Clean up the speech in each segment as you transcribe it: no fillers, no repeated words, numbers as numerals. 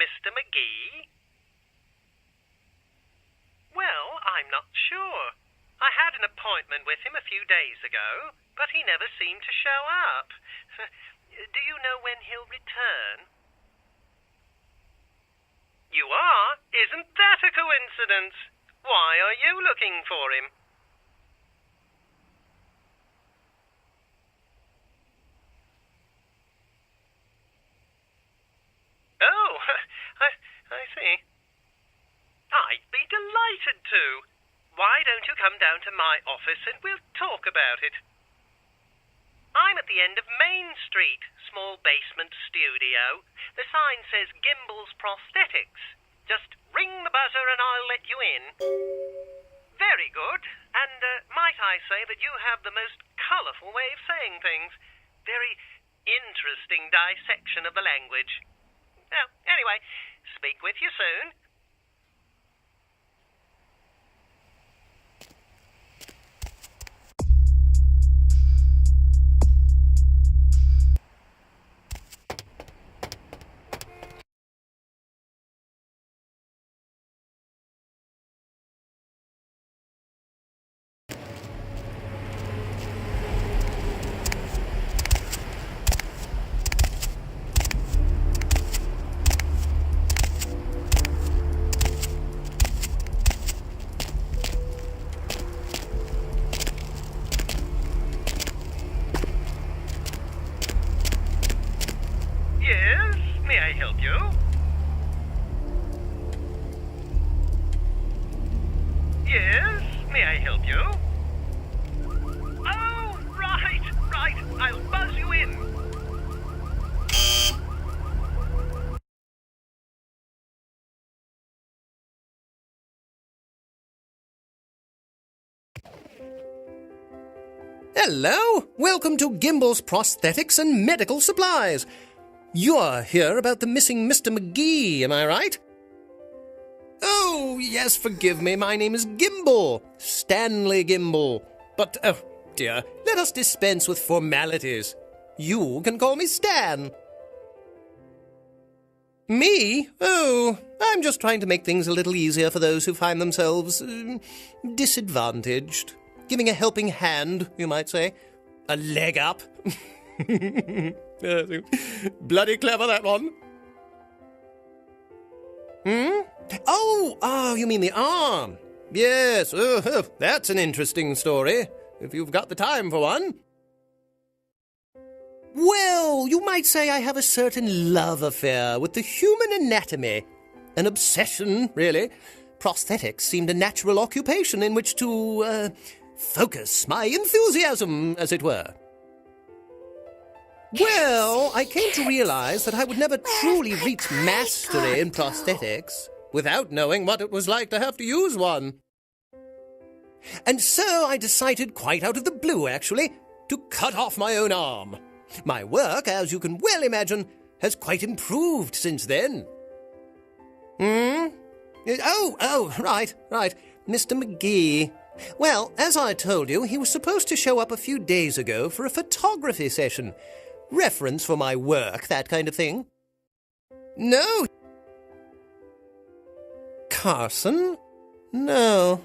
Mr. McGee? Well, I'm not sure. I had an appointment with him a few days ago, but he never seemed to show up. Do you know when he'll return? You are? Isn't that a coincidence? Why are you looking for him? Oh, I see. I'd be delighted to. Why don't you come down to my office and we'll talk about it? I'm at the end of Main Street, small basement studio. The sign says Gimbel's Prosthetics. Just ring the buzzer and I'll let you in. Very good. And might I say that you have the most colourful way of saying things. Very interesting dissection of the language. Well, anyway, speak with you soon. Yes, may I help you? Yes, may I help you? Oh, right. I'll buzz you in. Hello! Welcome to Gimbel's Prosthetics and Medical Supplies. You're here about the missing Mr. McGee, am I right? Oh, yes, forgive me. My name is Gimbel. Stanley Gimbel. But, oh, dear, let us dispense with formalities. You can call me Stan. Me? Oh, I'm just trying to make things a little easier for those who find themselves disadvantaged. Giving a helping hand, you might say. A leg up. Bloody clever, that one. Oh, you mean the arm. Yes, that's an interesting story, if you've got the time for one. Well, you might say I have a certain love affair with the human anatomy. An obsession, really. Prosthetics seemed a natural occupation in which to, focus my enthusiasm, as it were. Well, I came to realize that I would never truly reach mastery in prosthetics without knowing what it was like to have to use one. And so I decided, quite out of the blue actually, to cut off my own arm. My work, as you can well imagine, has quite improved since then. Oh, right. Mr. McGee. Well, as I told you, he was supposed to show up a few days ago for a photography session. Reference for my work, that kind of thing. No. Carson? No.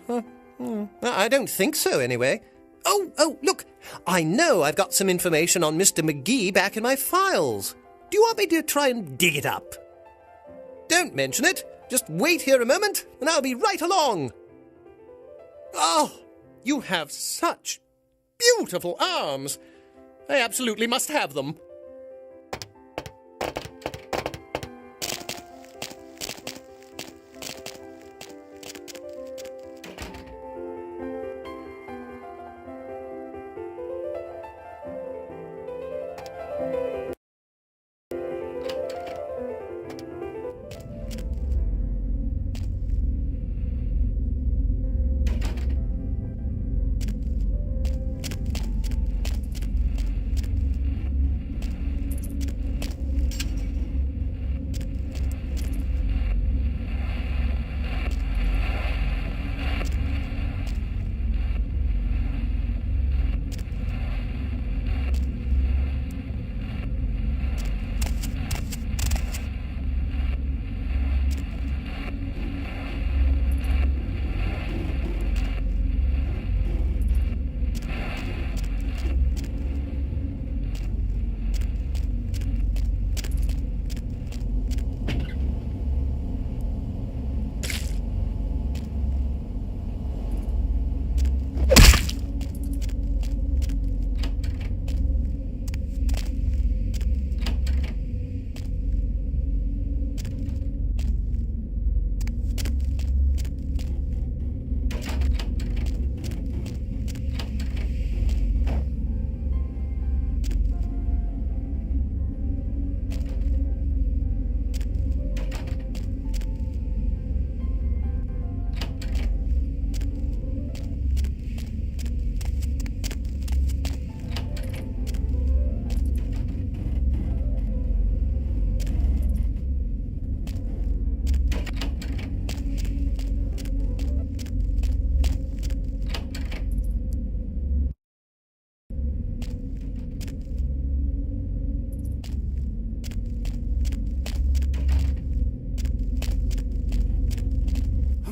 I don't think so, anyway. Oh, look. I know I've got some information on Mr. McGee back in my files. Do you want me to try and dig it up? Don't mention it. Just wait here a moment, and I'll be right along. Oh, you have such beautiful arms. I absolutely must have them.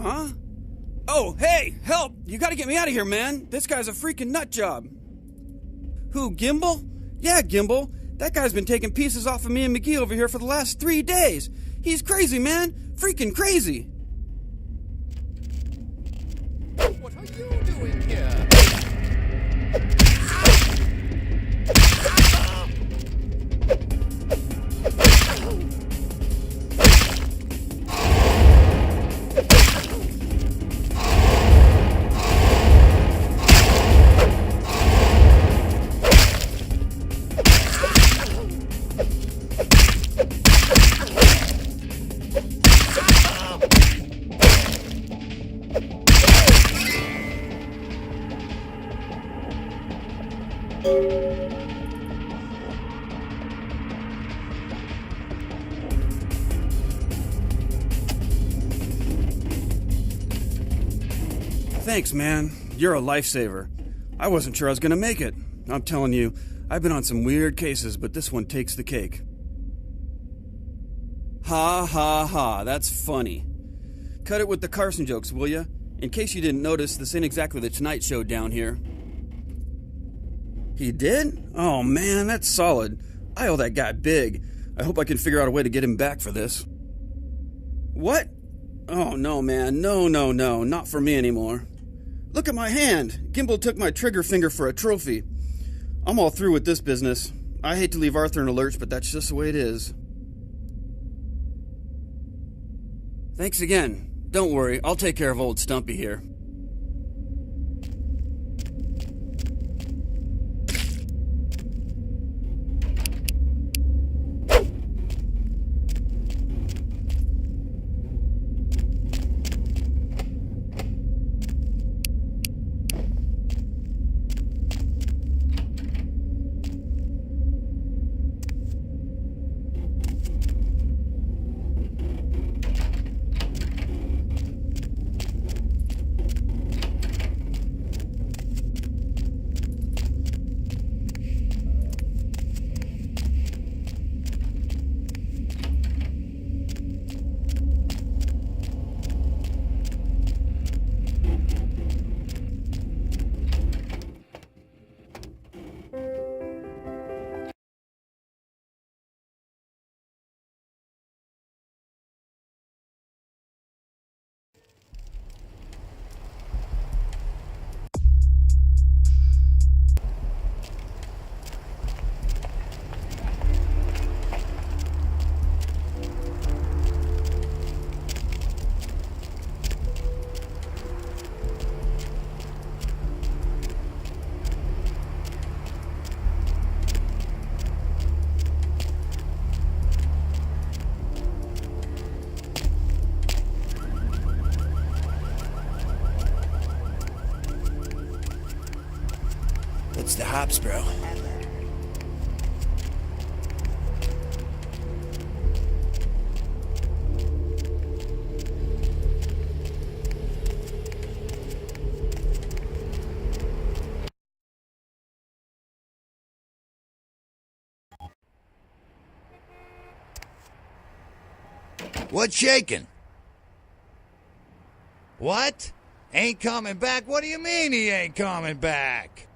Huh? Oh, hey, help! You gotta get me out of here, man! This guy's a freaking nut job! Who, Gimbal? Yeah, Gimbal. That guy's been taking pieces off of me and McGee over here for the last 3 days. He's crazy, man! Freaking crazy! What are you doing here? Thanks, man. You're a lifesaver. I wasn't sure I was gonna make it. I'm telling you, I've been on some weird cases, but this one takes the cake. Ha ha ha, that's funny. Cut it with the Carson jokes, will ya? In case you didn't notice, this ain't exactly the Tonight Show down here. He did? Oh man, that's solid. I owe that guy big. I hope I can figure out a way to get him back for this. What? Oh no, man. No, not for me anymore. Look at my hand. Gimbal took my trigger finger for a trophy. I'm all through with this business. I hate to leave Arthur in a lurch, but that's just the way it is. Thanks again. Don't worry, I'll take care of old Stumpy here. It's the hops, bro. What's shaking? What? Ain't coming back? What do you mean he ain't coming back?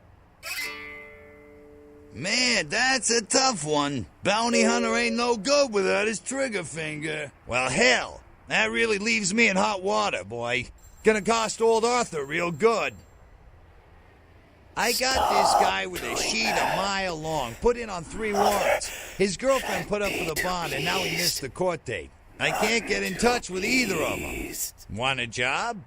Man, that's a tough one. Bounty hunter ain't no good without his trigger finger. Well, hell, that really leaves me in hot water, boy. Gonna cost old Arthur real good. I got this guy with a sheet a mile long, put in on 3 warrants. His girlfriend put up for the bond, and now he missed the court date. I can't get in touch with either of them. Want a job?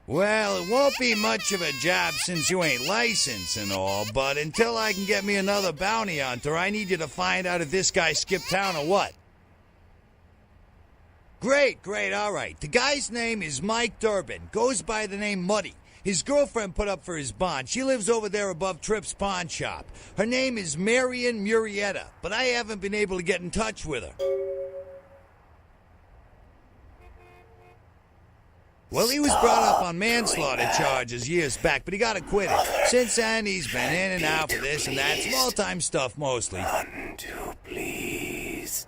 Well, it won't be much of a job since you ain't licensed and all, but until I can get me another bounty hunter, I need you to find out if this guy skipped town or what. Great, all right. The guy's name is Mike Durbin, goes by the name Muddy. His girlfriend put up for his bond. She lives over there above Tripp's pawn shop. Her name is Marion Murrieta, but I haven't been able to get in touch with her. Well, he was brought up on manslaughter charges years back, but he got acquitted. Since then, he's been in and out for this and that. Small-time stuff, mostly. Undo, please.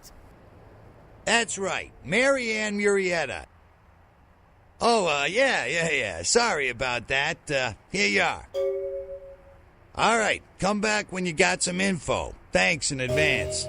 That's right. Marianne Murrieta. Oh, yeah. Sorry about that. Here you are. All right, come back when you got some info. Thanks in advance.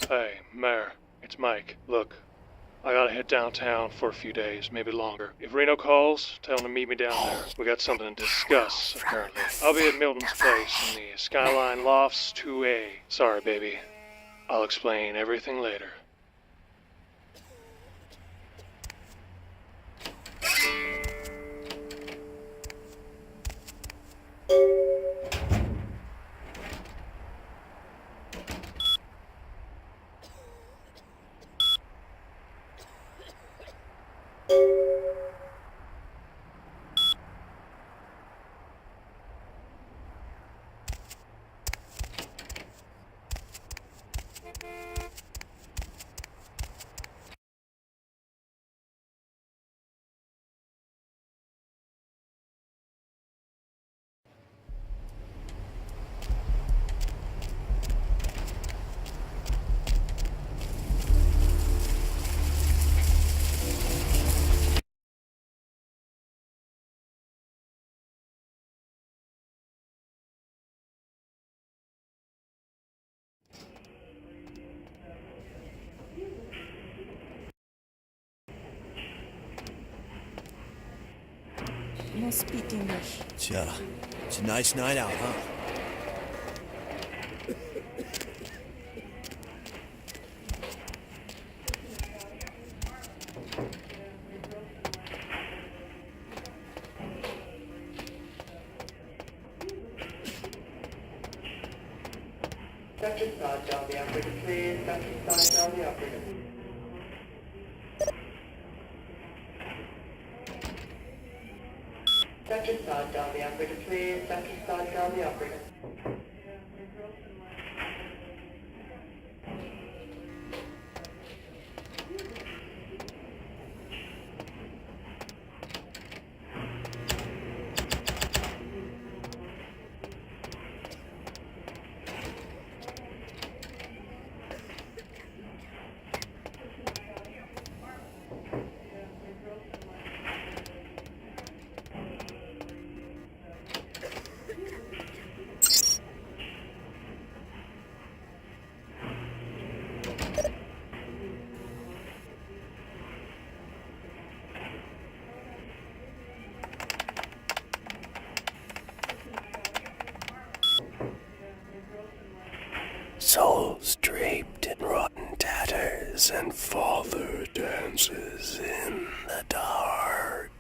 Hey, Mayor, it's Mike. Look, I gotta head downtown for a few days, maybe longer. If Reno calls, tell him to meet me down there. We got something to discuss, apparently. I'll be at Milton's place in the Skyline Lofts 2A. Sorry, baby. I'll explain everything later. No speak English. It's a nice night out, huh? Countryside down the operator, please. Countryside down the operator. Countryside down the operator, please. Countryside down the operator. Souls draped in rotten tatters, and father dances in the dark.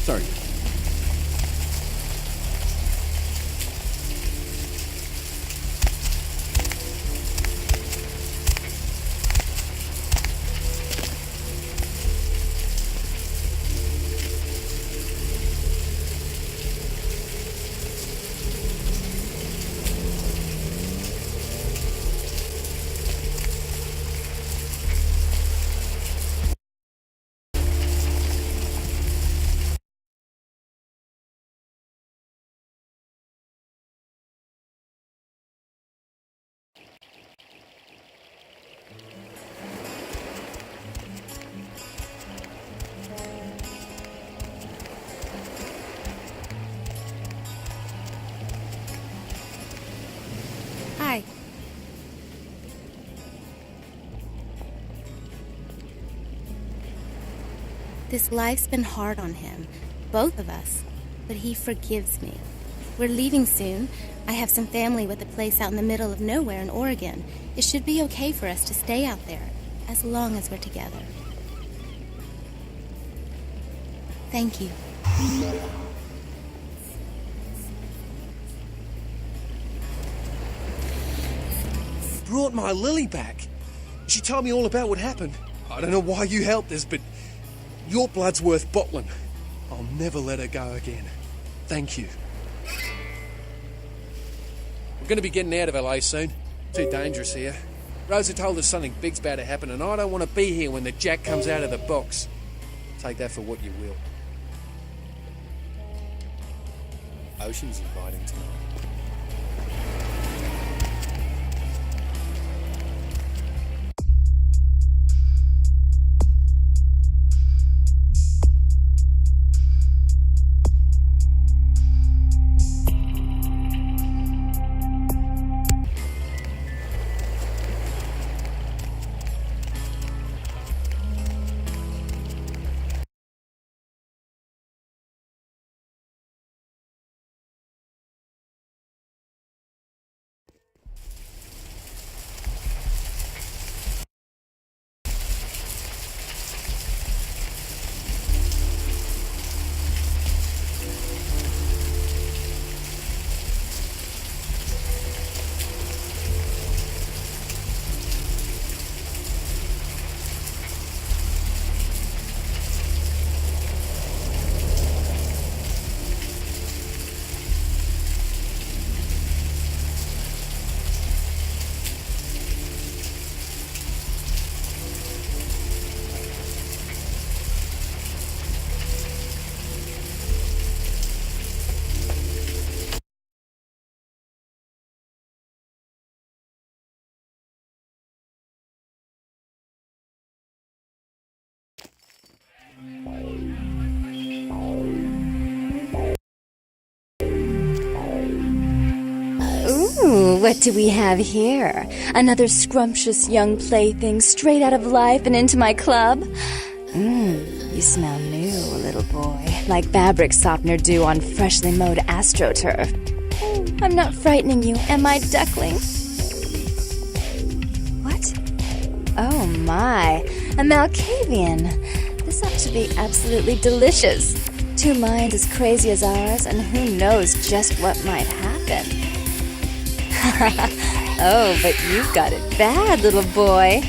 Sorry. Hi. This life's been hard on him, both of us, but he forgives me. We're leaving soon. I have some family with a place out in the middle of nowhere in Oregon. It should be okay for us to stay out there, as long as we're together. Thank you. Brought my Lily back. She told me all about what happened. I don't know why you helped us, but your blood's worth bottling. I'll never let her go again. Thank you. We're going to be getting out of LA soon. Too dangerous here. Rosa told us something big's about to happen, and I don't want to be here when the jack comes out of the box. Take that for what you will. Ocean's inviting tonight. Ooh, what do we have here? Another scrumptious young plaything straight out of life and into my club? You smell new, little boy. Like fabric softener dew on freshly mowed astroturf. I'm not frightening you, am I, duckling? What? Oh my, a Malkavian. This ought to be absolutely delicious. Two minds as crazy as ours, and who knows just what might happen. Oh, but you've got it bad, little boy.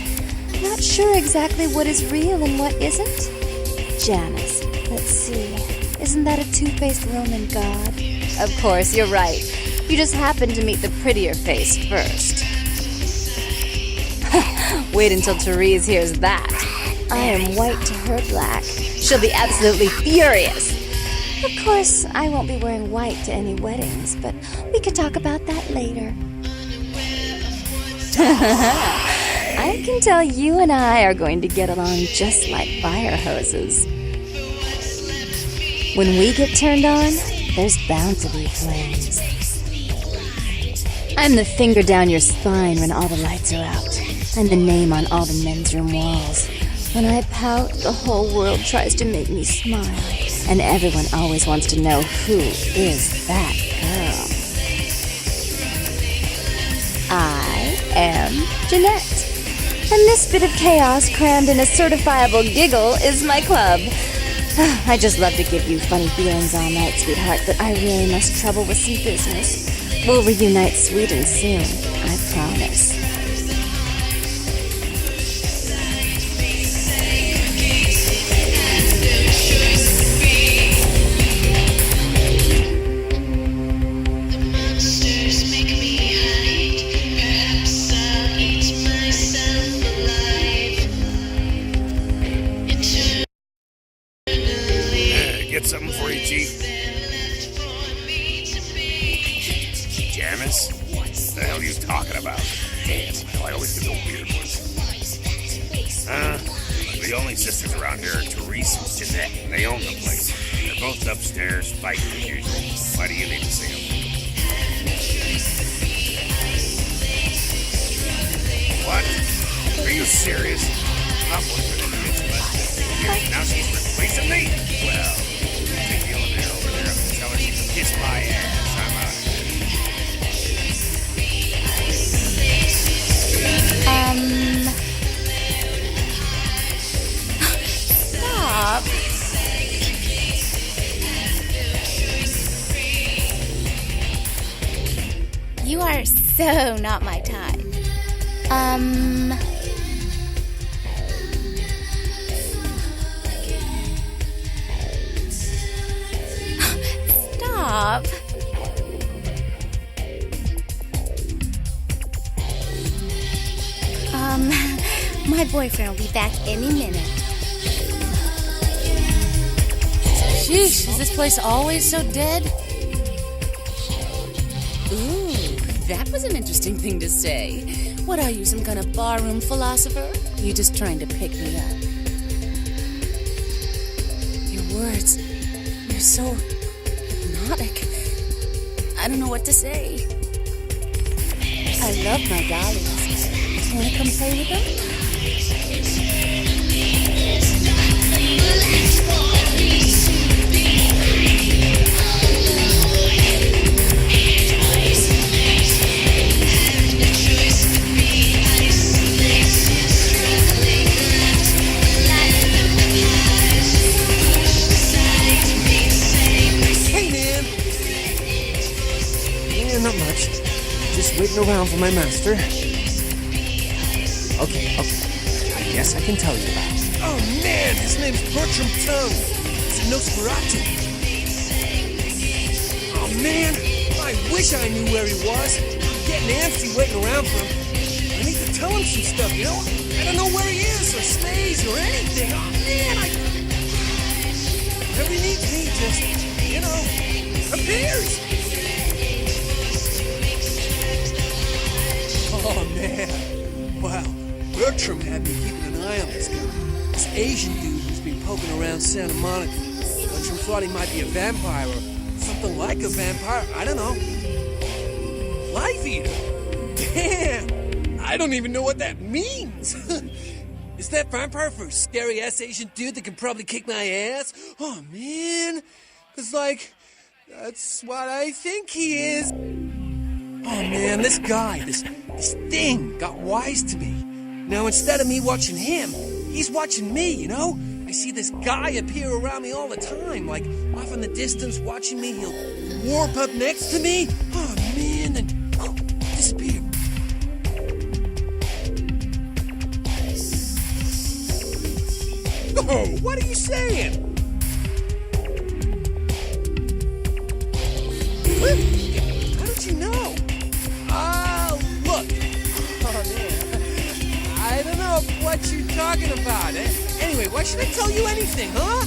Not sure exactly what is real and what isn't? Janus, let's see. Isn't that a two-faced Roman god? Of course, you're right. You just happened to meet the prettier face first. Wait until Therese hears that. I am white to her black. She'll be absolutely furious. Of course, I won't be wearing white to any weddings, but we could talk about that later. I can tell you and I are going to get along just like fire hoses. When we get turned on, there's bound to be flames. I'm the finger down your spine when all the lights are out. I'm the name on all the men's room walls. When I pout, the whole world tries to make me smile. And everyone always wants to know who is that girl. I am Jeanette. And this bit of chaos crammed in a certifiable giggle is my club. I just love to give you funny feelings all night, sweetheart, but I really must trouble with some business. We'll reunite sweet and soon, I promise. Get something for you, Chief. Jamis? What the hell are you talking about? Damn, I always get the weird ones. The only sisters around here are Therese and Jeanette, and they own the place. They're both upstairs, fighting as usual. Why do you need to see them? What? Are you serious? I'm working in the midst, but now she's replacing me? Well, take the elevator over there and tell her she can kiss my ass. I'm out of Stop. You are so not my type. Stop. My boyfriend will be back any minute. Sheesh, is this place always so dead? Ooh, that was an interesting thing to say. What are you, some kind of barroom philosopher? You just trying to pick me up? Your words, they're so hypnotic. I don't know what to say. I love my dollies. Wanna come play with them? Not much. Just waiting around for my master. Okay. I guess I can tell you about it. Oh man, his name's Bertram Tongue. It's a Nosferatu. Oh man, I wish I knew where he was. I'm getting antsy waiting around for him. I need to tell him some stuff, you know? I don't know where he is or stays or anything. Oh man, whatever he needs me just, appears. Oh, man. Wow. Bertram had me keeping an eye on this guy. This Asian dude who's been poking around Santa Monica. Bertram thought he might be a vampire or something like a vampire. I don't know. Life eater. Damn. I don't even know what that means. Is that vampire for a scary-ass Asian dude that can probably kick my ass? Oh, man. It's like, that's what I think he is. Oh, man, this guy, this thing got wise to me. Now, instead of me watching him, he's watching me, you know? I see this guy appear around me all the time, like off in the distance watching me. He'll warp up next to me. Oh, man, then disappear. Oh, what are you saying? How did you know? Look. Oh, man. I don't know what you're talking about. Anyway, why should I tell you anything, huh?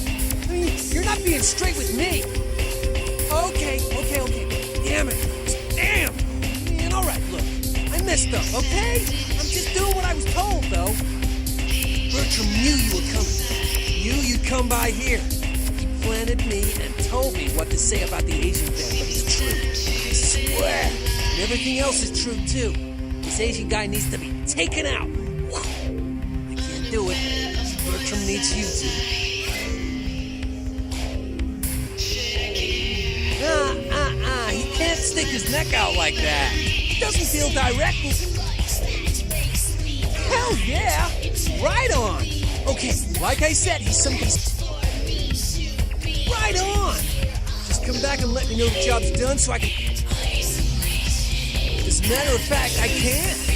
I mean, you're not being straight with me. Okay. Damn it. Damn. Man, all right, look. I messed up, okay? I'm just doing what I was told, though. Bertram knew you were coming. Knew you'd come by here. He planted me and told me what to say about the Asian thing, but it's true. I swear. And everything else is true, too. This Asian guy needs to be taken out. I can't do it. Bertram needs you to. He can't stick his neck out like that. He doesn't feel direct. Hell yeah! Right on! Okay, like I said, he's some... me back and let me know the job's done so I can... As a matter of fact, I can't.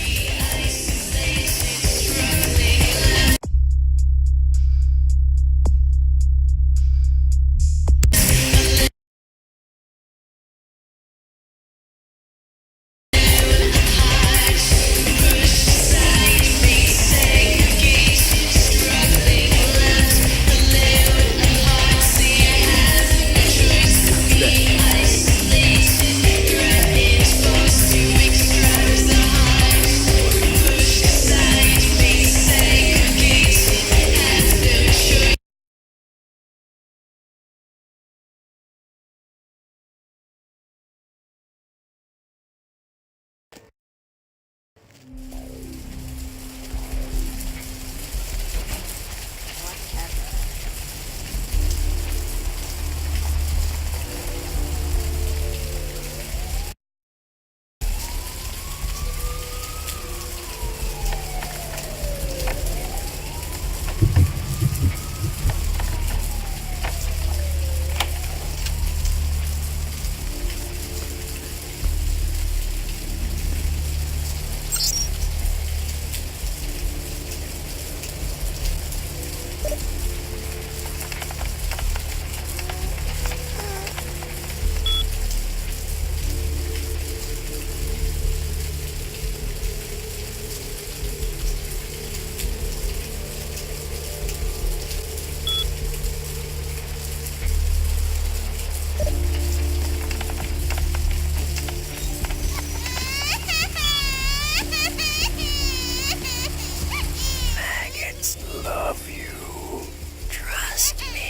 Love you. Trust me.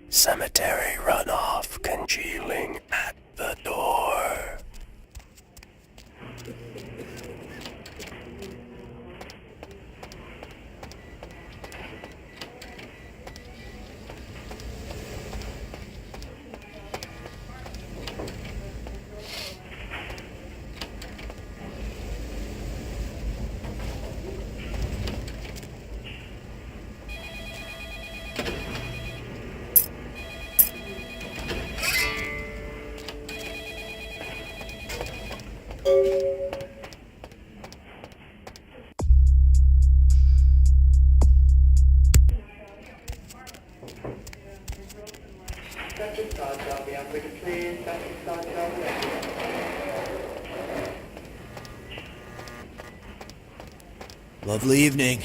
Cemetery runoff congealing at the door. Lovely evening.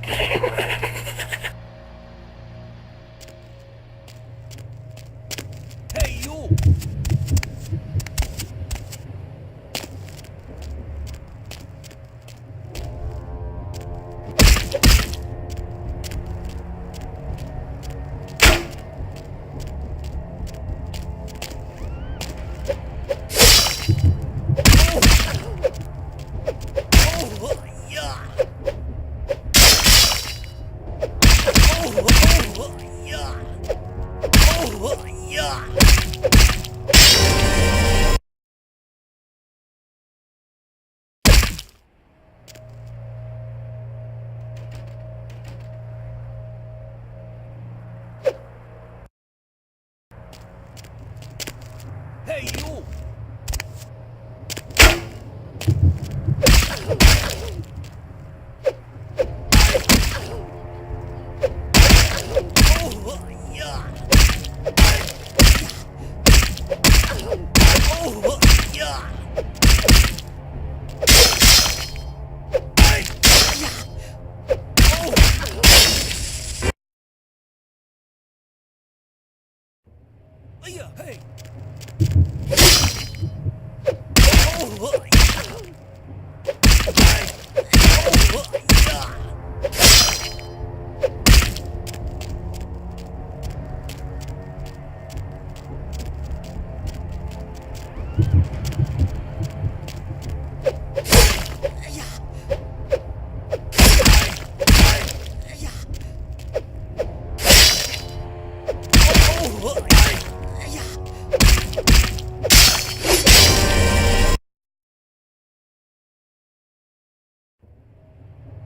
Hey, you! Hey, you! Hey!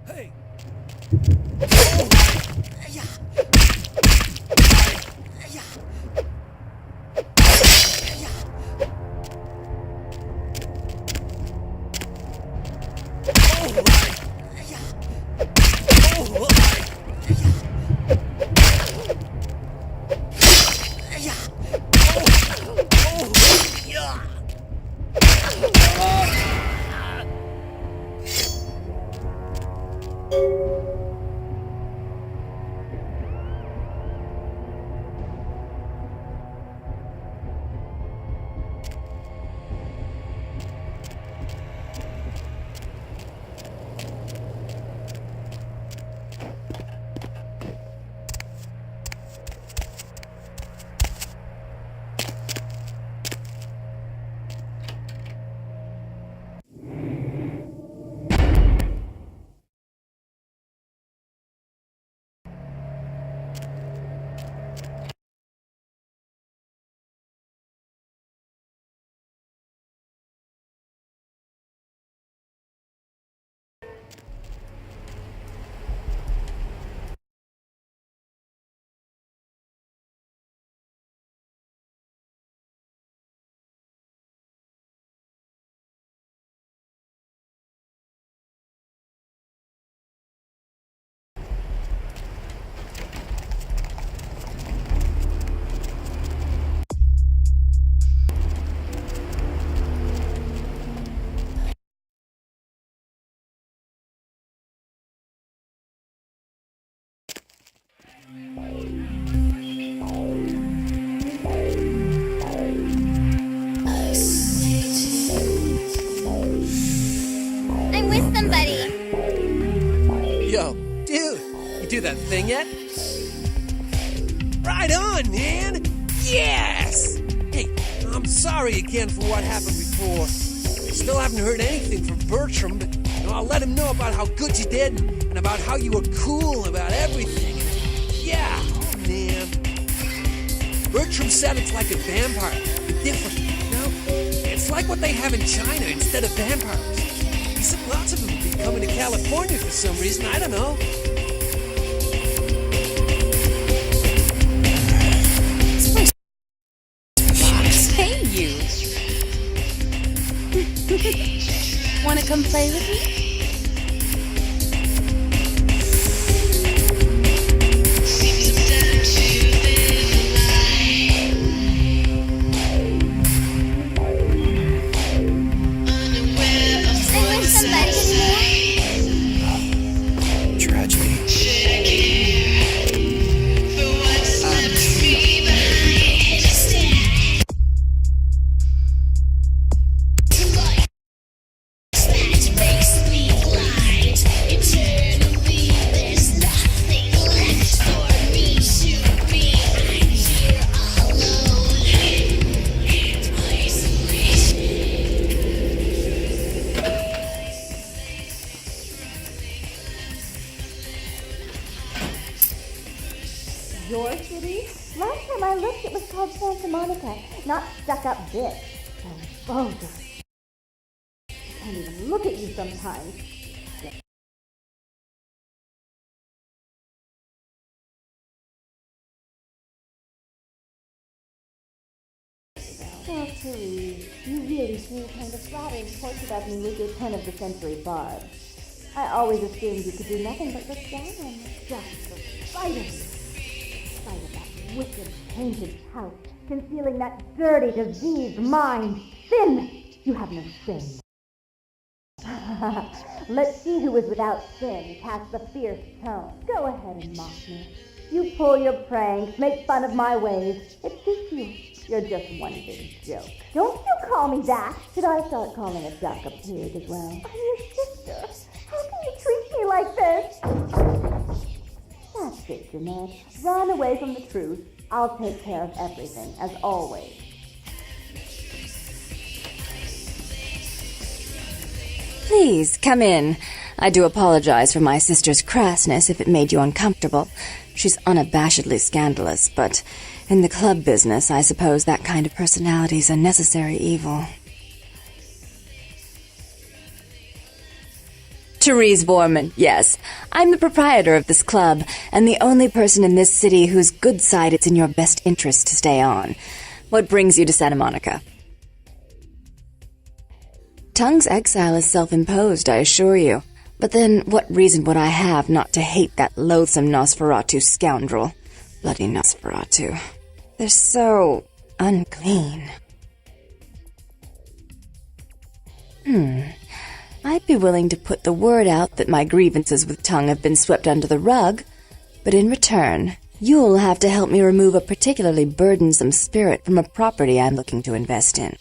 Hey! I'm with somebody. Yo, dude, you do that thing yet? Right on, man! Yes! Hey, I'm sorry again for what happened before. I still haven't heard anything from Bertram, but I'll let him know about how good you did and about how you were cool about everything. Yeah, oh man. Bertram said it's like a vampire, but different, you know? It's like what they have in China instead of vampires. He said lots of them will be coming to California for some reason, I don't know. Hey, you. Wanna come play with me? I'm with somebody. Tragedy. Your city? Last time I looked, it was called Santa Monica, not stuck-up bitch. So bogus. I can't even look at you sometimes. Oh, Therese, you really do paint a flattering portrait of me with your turn-of-the-century barb. I always assumed you could do nothing but look down on me, just the sight of you. The sight of that wicked, painted house, concealing that dirty, diseased mind. Sin! You have no sin. Let's see who is without sin cast the fierce tone. Go ahead and mock me. You pull your pranks, make fun of my ways. It suits you. You're just one big joke. Don't you call me that. Should I start calling a duck a pig as well? I'm your sister. How can you treat me like this? That's it, Jeanette. Run away from the truth. I'll take care of everything, as always. Please, come in. I do apologize for my sister's crassness if it made you uncomfortable. She's unabashedly scandalous, but in the club business, I suppose that kind of personality's a necessary evil. Therese Borman, yes. I'm the proprietor of this club, and the only person in this city whose good side it's in your best interest to stay on. What brings you to Santa Monica? Tongue's exile is self-imposed, I assure you. But then, what reason would I have not to hate that loathsome Nosferatu scoundrel? Bloody Nosferatu. They're so unclean. I'd be willing to put the word out that my grievances with Tongue have been swept under the rug, but in return, you'll have to help me remove a particularly burdensome spirit from a property I'm looking to invest in.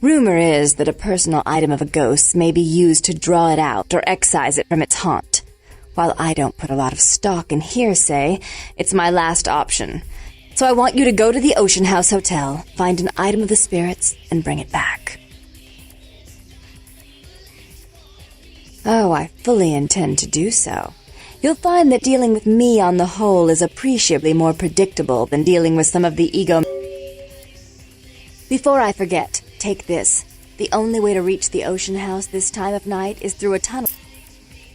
Rumor is that a personal item of a ghost may be used to draw it out or excise it from its haunt. While I don't put a lot of stock in hearsay, it's my last option. So I want you to go to the Ocean House Hotel, find an item of the spirits, and bring it back. Oh, I fully intend to do so. You'll find that dealing with me on the whole is appreciably more predictable than dealing with some of the ego... Before I forget, take this. The only way to reach the Ocean House this time of night is through a tunnel.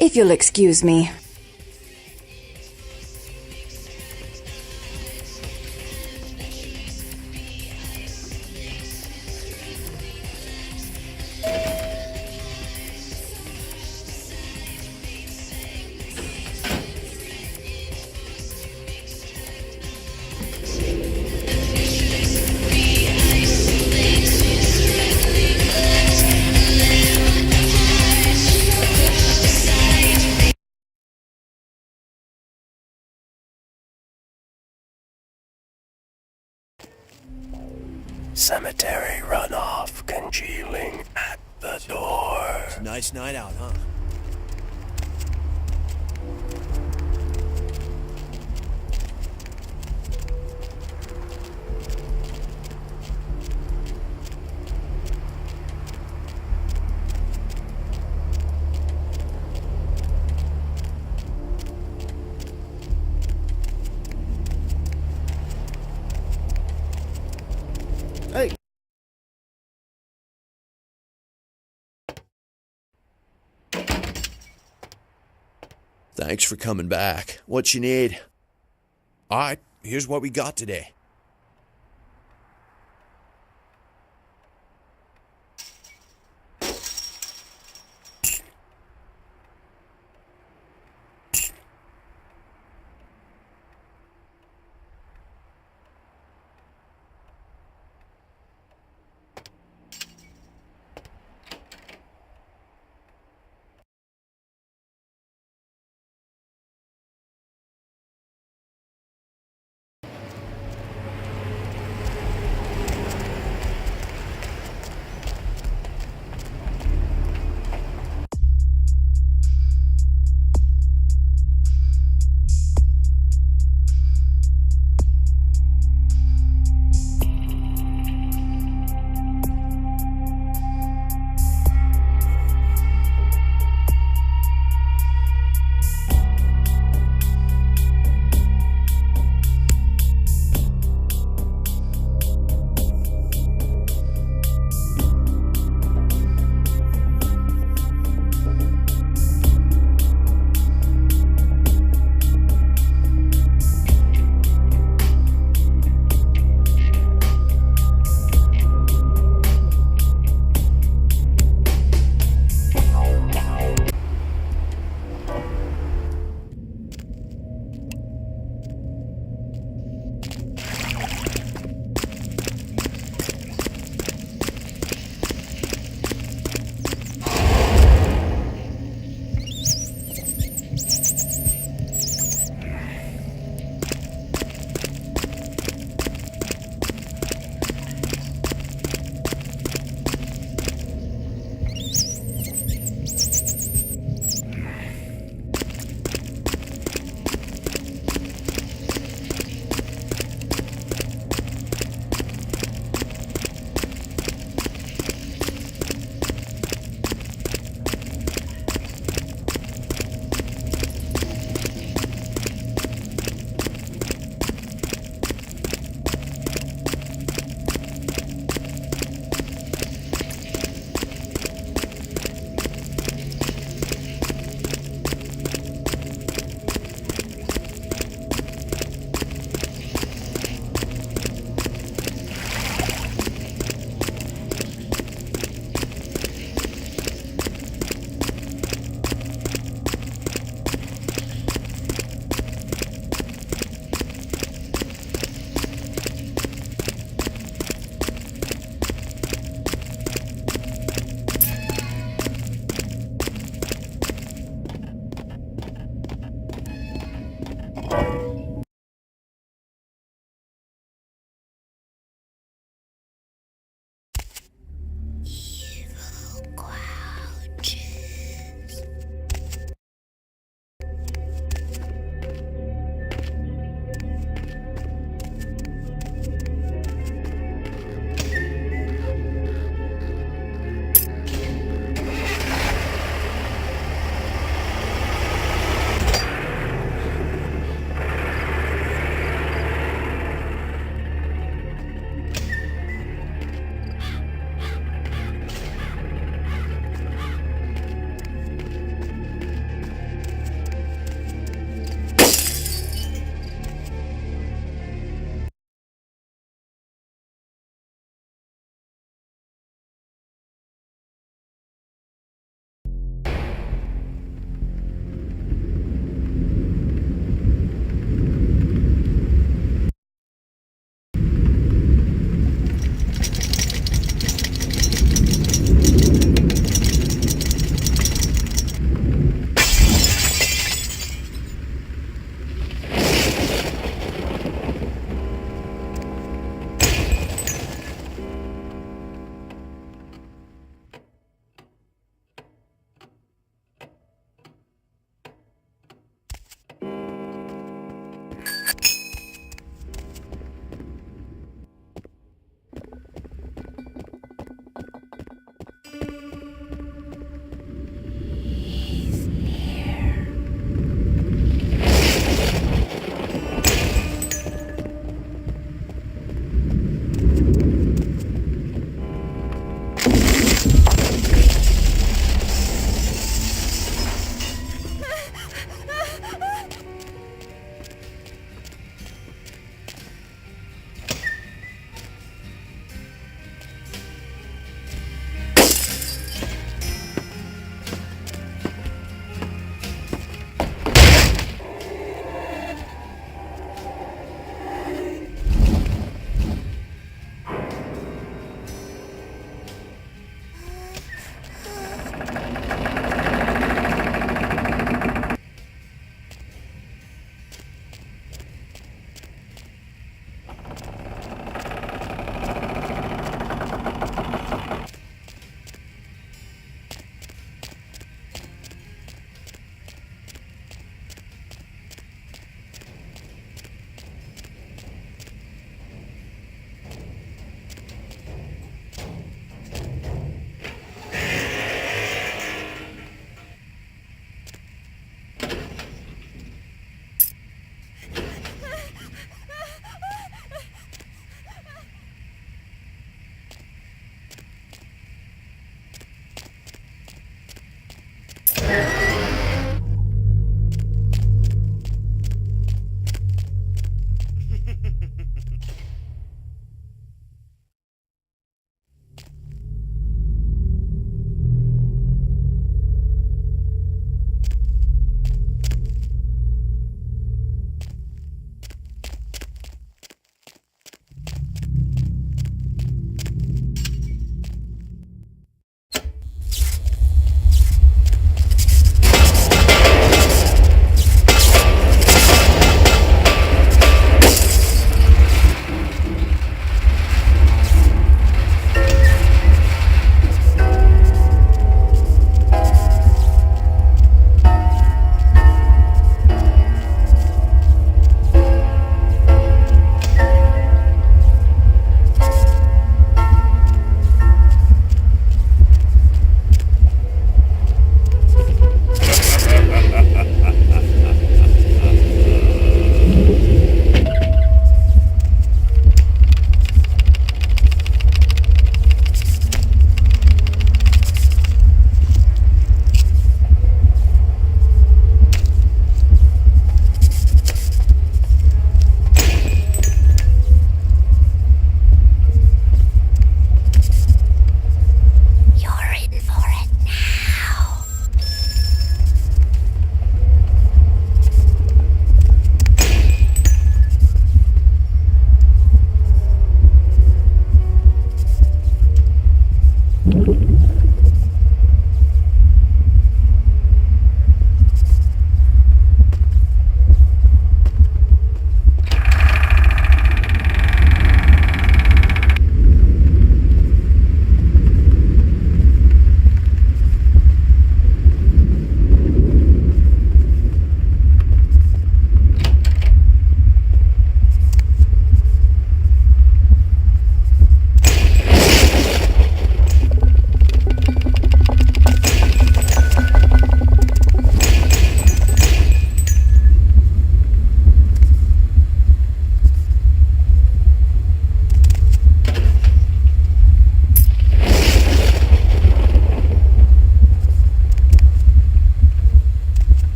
If you'll excuse me. Cemetery runoff congealing at the door. It's a nice night out, huh? Hey. Thanks for coming back. What you need? All right, here's what we got today.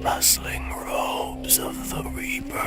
rustling robes of the Reaper.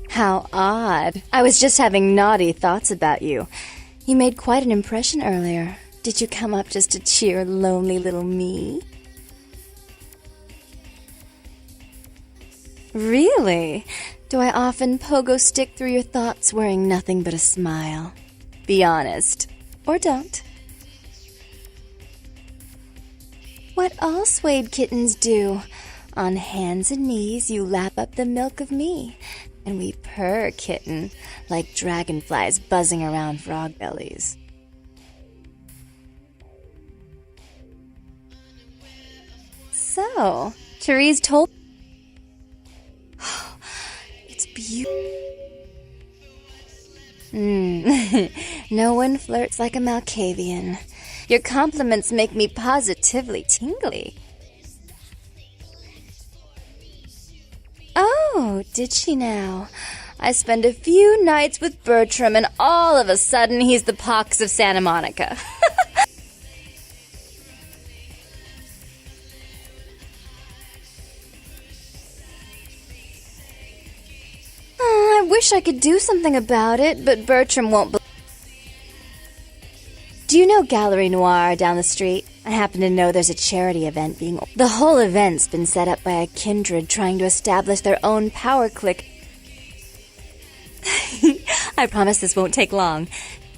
How odd. I was just having naughty thoughts about you. You made quite an impression earlier. Did you come up just to cheer lonely little me? Really? Do I often pogo stick through your thoughts wearing nothing but a smile? Be honest. Or don't. What all swayed kittens do. On hands and knees you lap up the milk of me, and we purr, kitten, like dragonflies buzzing around frog bellies. So, Therese told... It's beautiful. No one flirts like a Malkavian. Your compliments make me positively tingly. Oh, did she now? I spend a few nights with Bertram and all of a sudden he's the pox of Santa Monica. Oh, I wish I could do something about it, but Bertram won't Do you know Gallery Noir down the street? I happen to know there's a charity event being... The whole event's been set up by a kindred trying to establish their own power clique. I promise this won't take long.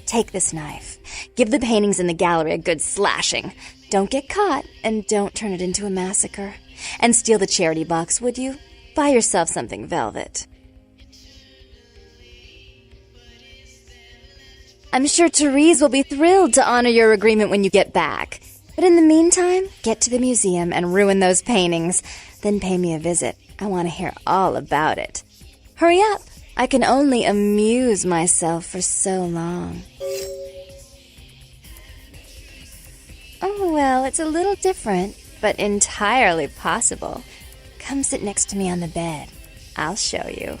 Take this knife. Give the paintings in the gallery a good slashing. Don't get caught, and don't turn it into a massacre. And steal the charity box, would you? Buy yourself something velvet. I'm sure Therese will be thrilled to honor your agreement when you get back. But in the meantime, get to the museum and ruin those paintings. Then pay me a visit. I want to hear all about it. Hurry up. I can only amuse myself for so long. Oh, well, it's a little different, but entirely possible. Come sit next to me on the bed. I'll show you.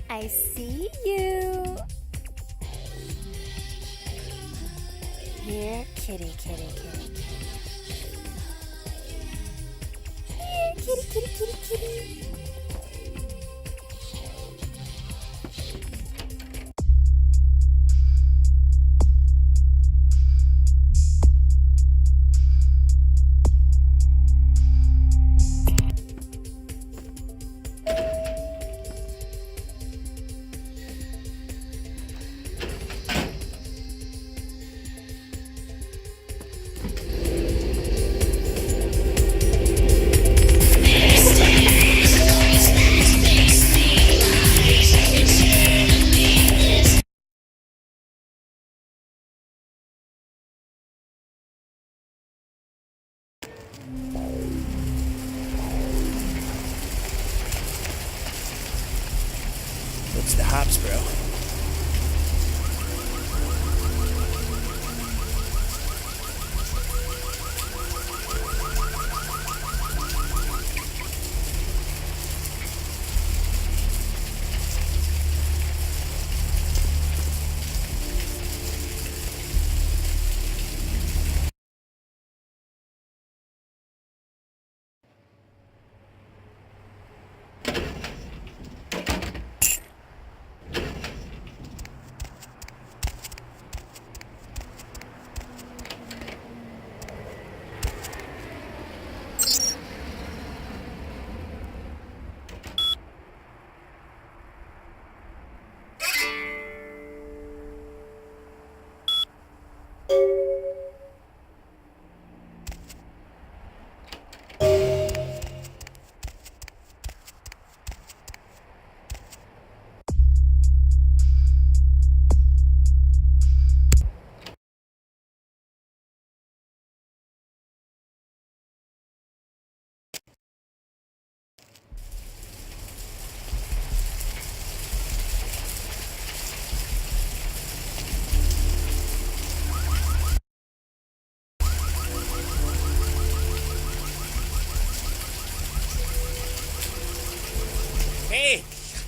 I see you. Here, kitty, kitty, kitty. Here, kitty, kitty, kitty, kitty.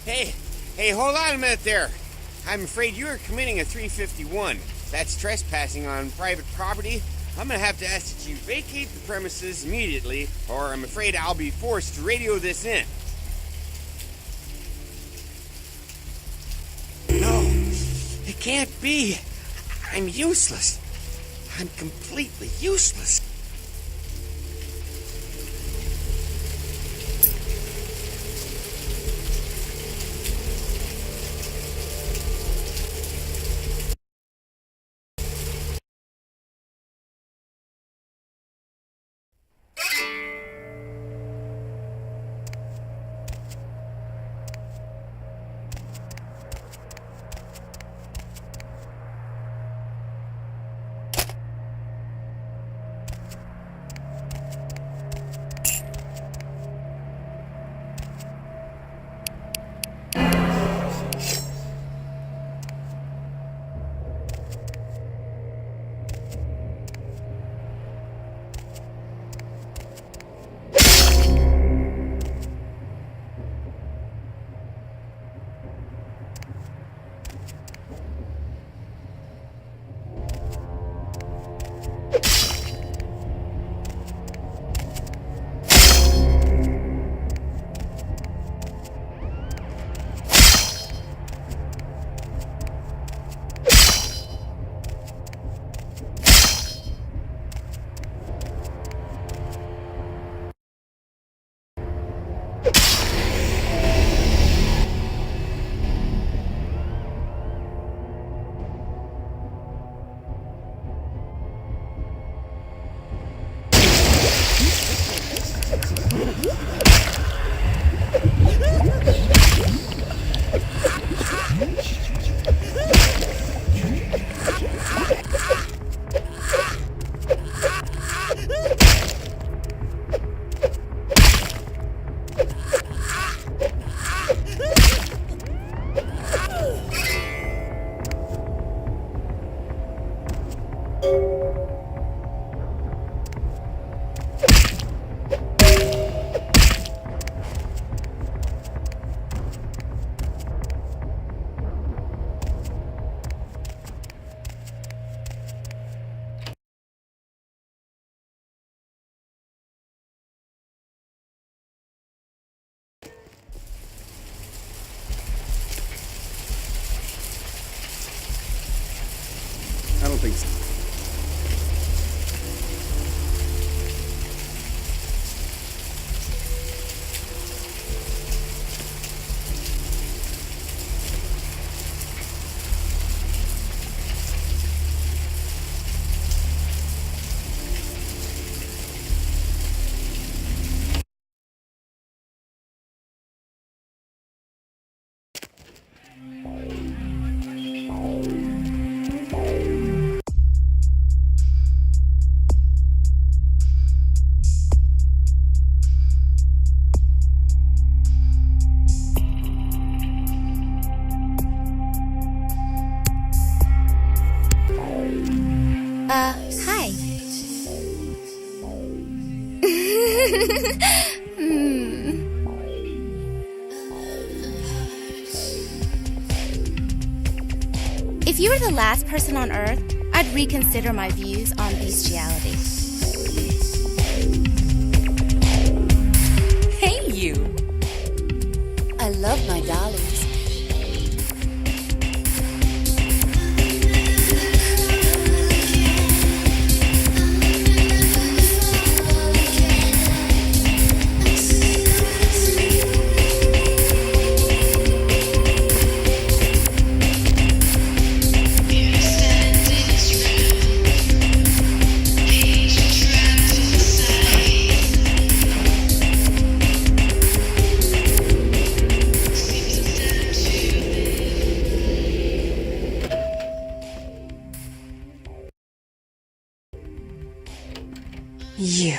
Hey, hold on a minute there. I'm afraid you are committing a 351. That's trespassing on private property. I'm gonna have to ask that you vacate the premises immediately, or I'm afraid I'll be forced to radio this in. No, it can't be. I'm useless. I'm completely useless. I don't think so. Hi. If you were the last person on Earth, I'd reconsider my views on bestiality. Hey, you. I love my dollies. You.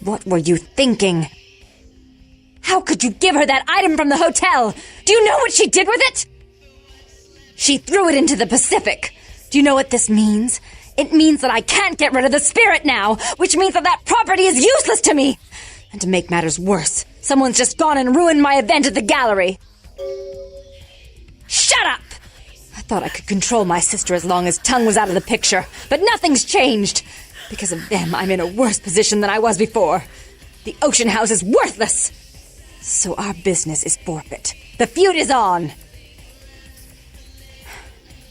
What were you thinking? How could you give her that item from the hotel? Do you know what she did with it? She threw it into the Pacific. Do you know what this means? It means that I can't get rid of the spirit now, which means that property is useless to me. And to make matters worse, someone's just gone and ruined my event at the gallery. Shut up! I thought I could control my sister as long as Tongue was out of the picture, but nothing's changed. Because of them, I'm in a worse position than I was before. The Ocean House is worthless. So our business is forfeit. The feud is on.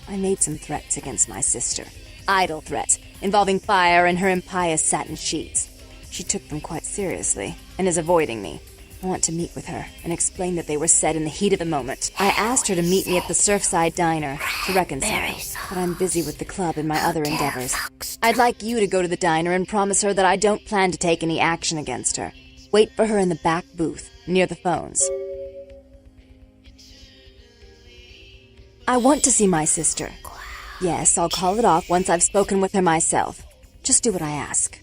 I made some threats against my sister. Idle threats, involving fire and her impious satin sheets. She took them quite seriously, and is avoiding me. I want to meet with her, and explain that they were said in the heat of the moment. I asked her to meet me at the Surfside Diner, to reconcile, but I'm busy with the club and my other endeavors. I'd like you to go to the diner and promise her that I don't plan to take any action against her. Wait for her in the back booth, near the phones. I want to see my sister. Yes, I'll call it off once I've spoken with her myself. Just do what I ask.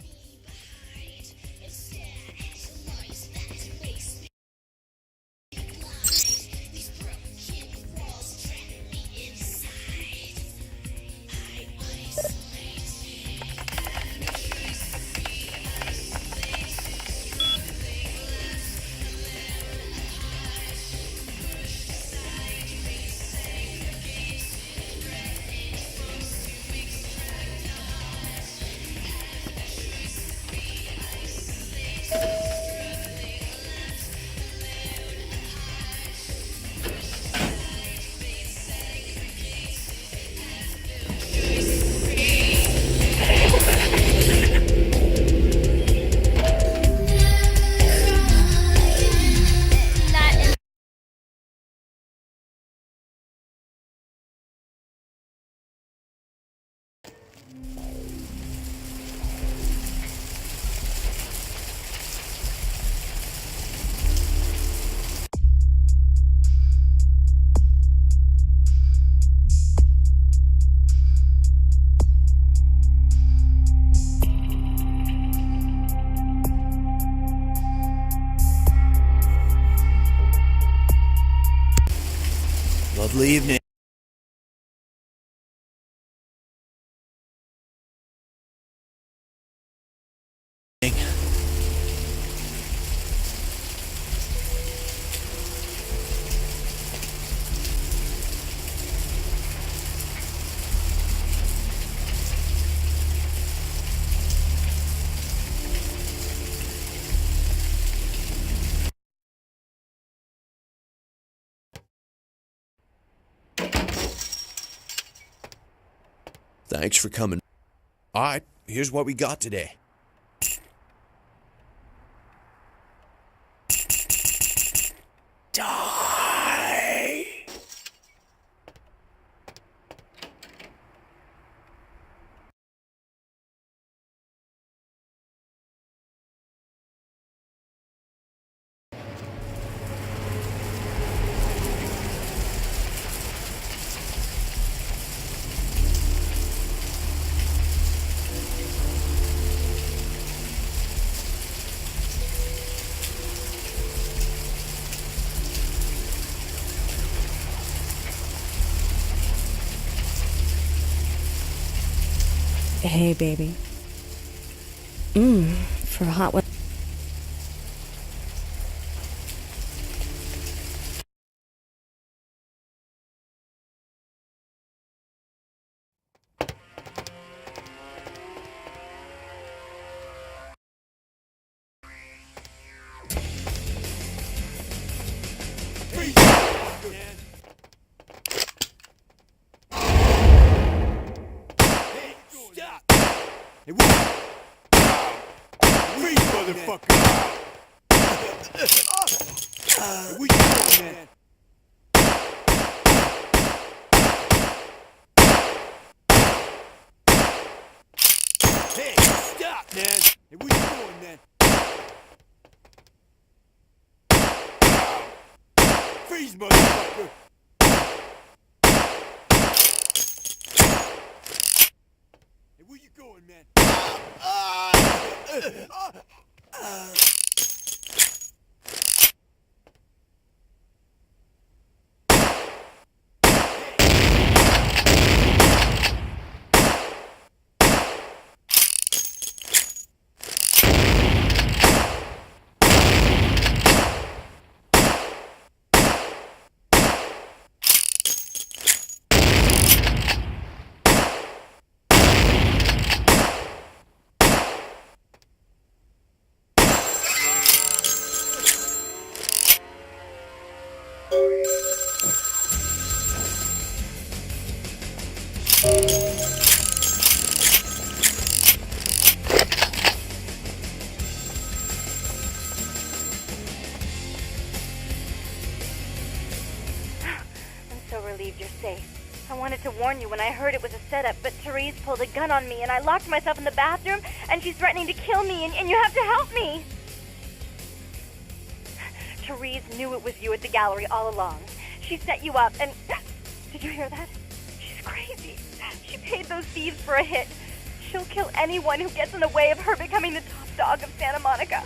Lovely evening. Thanks for coming. All right, here's what we got today. Die! Hey, baby. For a hot one. Hey, what? Freeze, motherfucker! Hey, what you doing, man? Hey, stop, man! Hey, what you doing, man? Freeze, motherfucker! Hey, where you going, man? wanted to warn you when I heard it was a setup, but Therese pulled a gun on me and I locked myself in the bathroom and she's threatening to kill me and you have to help me. Therese knew it was you at the gallery all along. She set you up and... Did you hear that? She's crazy. She paid those thieves for a hit. She'll kill anyone who gets in the way of her becoming the top dog of Santa Monica.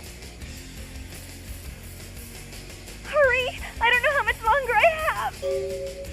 Hurry! I don't know how much longer I have.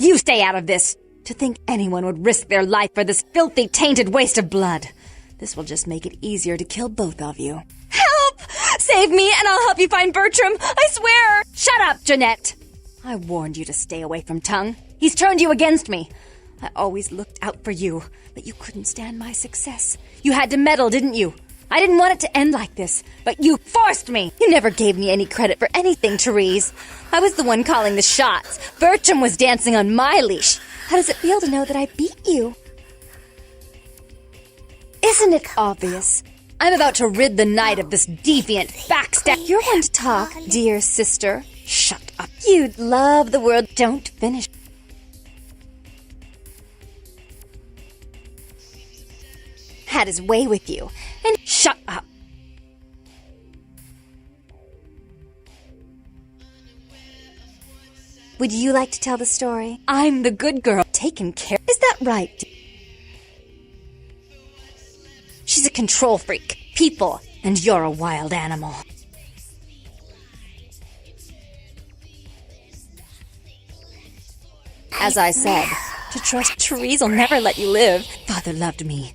You stay out of this! To think anyone would risk their life for this filthy, tainted waste of blood. This will just make it easier to kill both of you. Help! Save me and I'll help you find Bertram! I swear! Shut up, Jeanette! I warned you to stay away from Tongue. He's turned you against me. I always looked out for you, but you couldn't stand my success. You had to meddle, didn't you? I didn't want it to end like this, but you forced me! You never gave me any credit for anything, Therese. I was the one calling the shots. Bertram was dancing on my leash. How does it feel to know that I beat you? Isn't it obvious? I'm about to rid the night of this deviant backstab. You're one to talk, dear sister. Shut up. You'd love the world. Don't finish. Had his way with you. And shut up. Would you like to tell the story? I'm the good girl. Taken care. Is that right? She's a control freak. People. And you're a wild animal. As I said, to trust Therese will never let you live. Father loved me.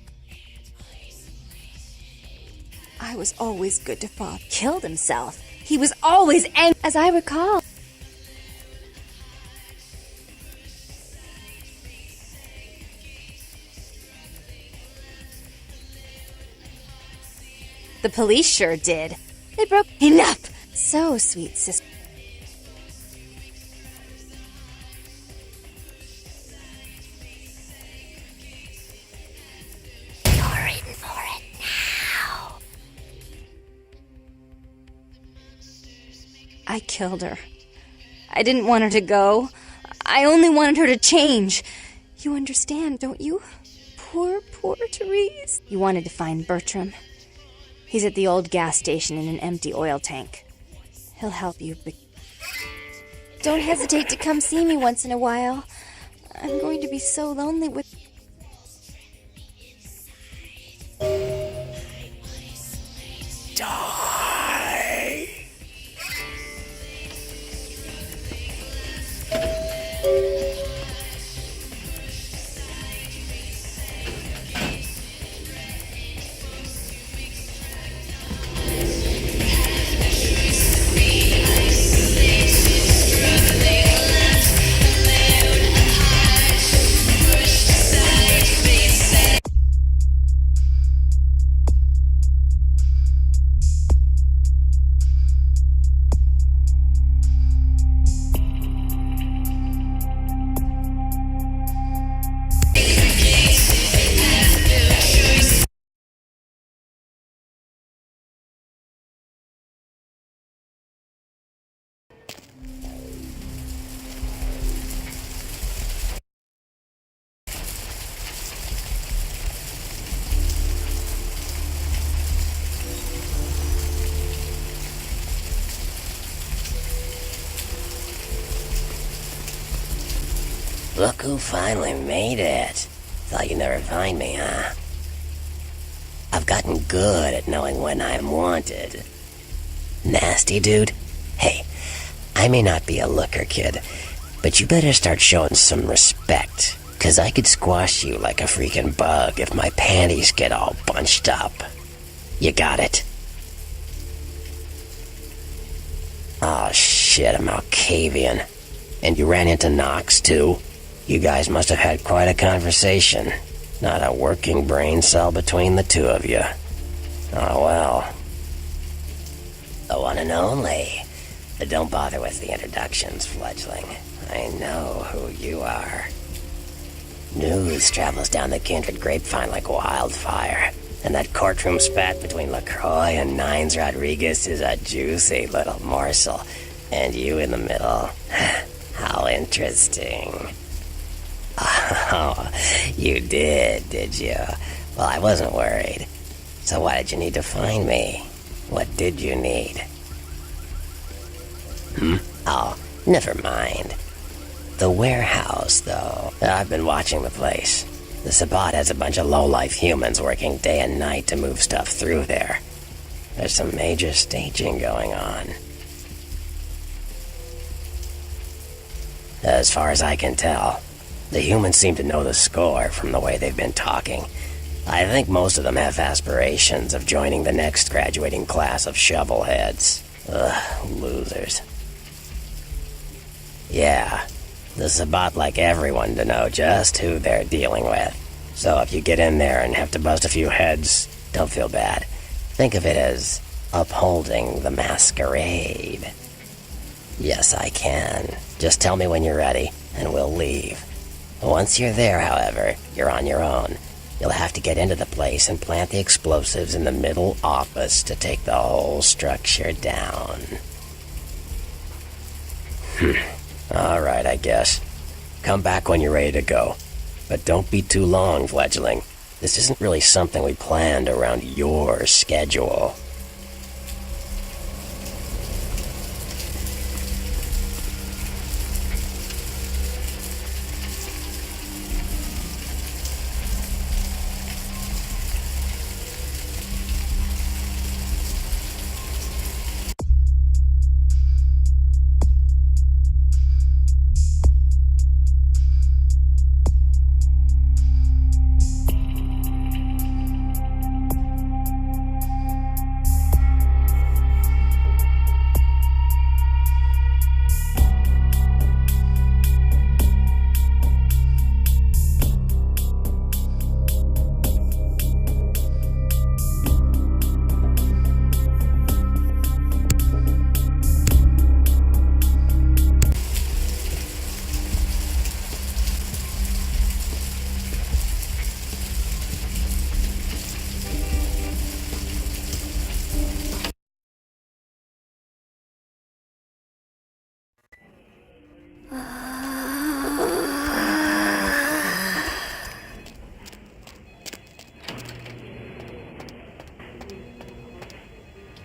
I was always good to Father. Killed himself. He was always angry, as I recall. The police sure did. They broke... Enough! So sweet, sister. You're in for it now. I killed her. I didn't want her to go. I only wanted her to change. You understand, don't you? Poor, poor Therese. You wanted to find Bertram. He's at the old gas station in an empty oil tank. He'll help you, but... Don't hesitate to come see me once in a while. I'm going to be so lonely with... Die! Look who finally made it. Thought you'd never find me, huh? I've gotten good at knowing when I'm wanted. Nasty dude? Hey, I may not be a looker, kid, but you better start showing some respect, 'cause I could squash you like a freaking bug if my panties get all bunched up. You got it? Oh shit, I'm Malkavian. And you ran into Knox, too? You guys must have had quite a conversation. Not a working brain cell between the two of you. Oh well. The one and only. But don't bother with the introductions, fledgling. I know who you are. News travels down the kindred grapevine like wildfire. And that courtroom spat between LaCroix and Nines Rodriguez is a juicy little morsel. And you in the middle. How interesting. Oh, you did you? Well, I wasn't worried. So why did you need to find me? What did you need? Oh, never mind. The warehouse, though. I've been watching the place. The Sabbat has a bunch of low-life humans working day and night to move stuff through there. There's some major staging going on. As far as I can tell, the humans seem to know the score from the way they've been talking. I think most of them have aspirations of joining the next graduating class of shovelheads. Ugh, losers. Yeah, the Sabbat like everyone to know just who they're dealing with. So if you get in there and have to bust a few heads, don't feel bad. Think of it as upholding the Masquerade. Yes, I can. Just tell me when you're ready, and we'll leave. Once you're there, however, you're on your own. You'll have to get into the place and plant the explosives in the middle office to take the whole structure down. All right, I guess. Come back when you're ready to go. But don't be too long, fledgling. This isn't really something we planned around your schedule.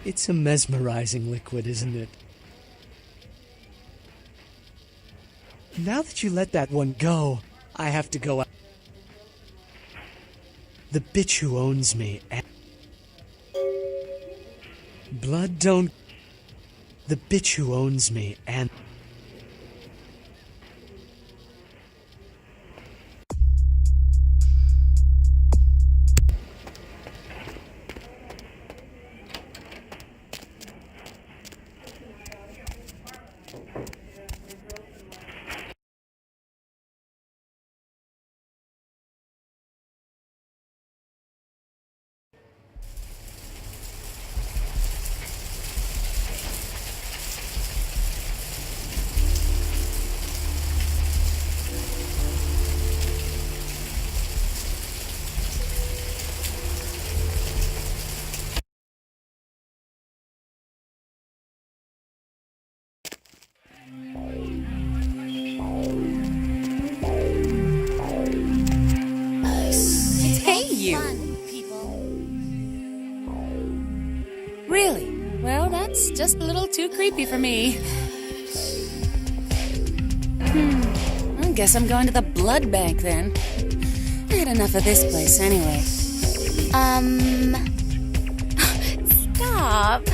It's a mesmerizing liquid, isn't it? Now that you let that one go, I have to go out. The bitch who owns me. Blood don't... The bitch who owns me and... Really? Well, that's just a little too creepy for me. Guess I'm going to the blood bank then. I had enough of this place anyway. Stop.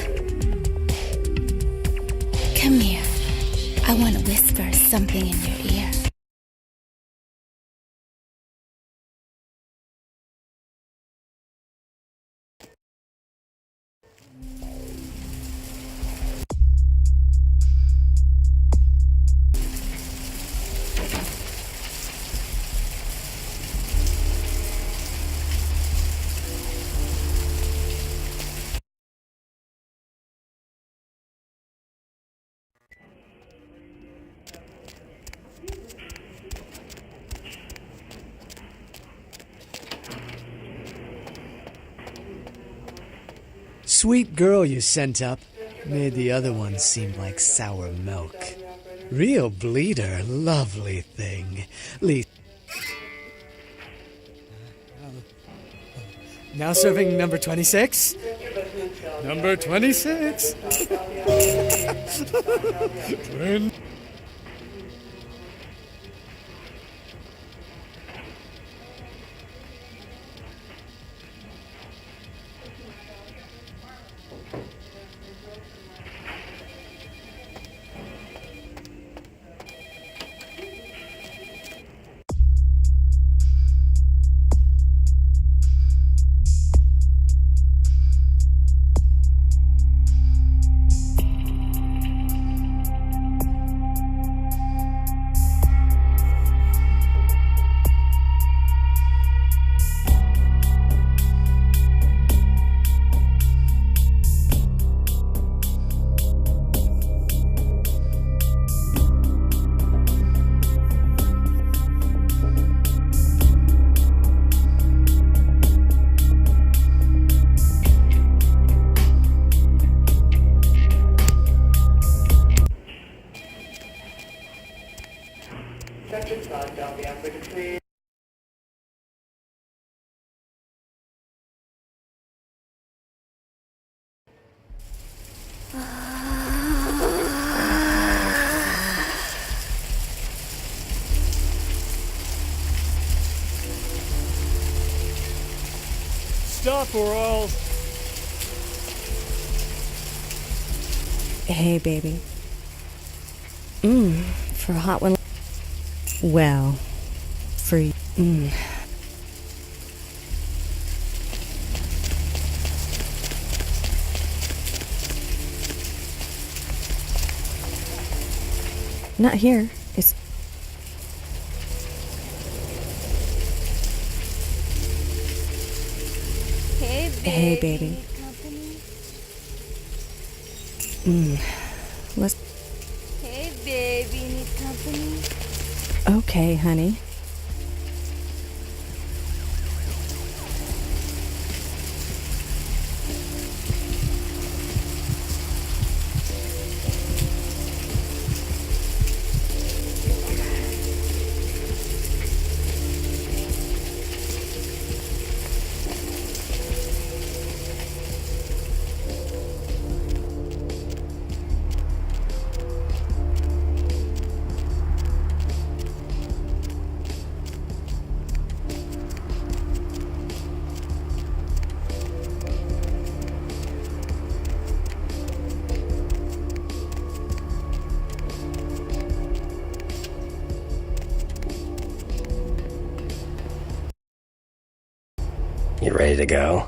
Come here. I want to whisper something in your ear. Sweet girl you sent up made the other one seem like sour milk. Real bleeder, lovely thing. Now serving number 26? Number 26! Stop or all. Hey, baby. For a hot one. Well, for you. Not here. It's. Hey, baby. Let's. Hey, baby, need company? Okay, honey. You ready to go?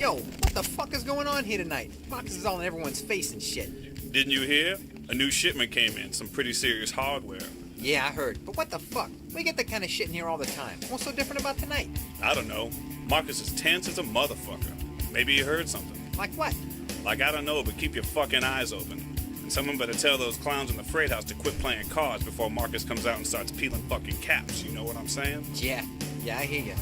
Yo, what the fuck is going on here tonight? Marcus is all in everyone's face and shit. Didn't you hear? A new shipment came in, some pretty serious hardware. Yeah, I heard. But what the fuck? We get that kind of shit in here all the time. What's so different about tonight? I don't know. Marcus is tense as a motherfucker. Maybe he heard something. Like what? Like, I don't know, but keep your fucking eyes open. And someone better tell those clowns in the freight house to quit playing cards before Marcus comes out and starts peeling fucking caps. You know what I'm saying? Yeah, I hear you.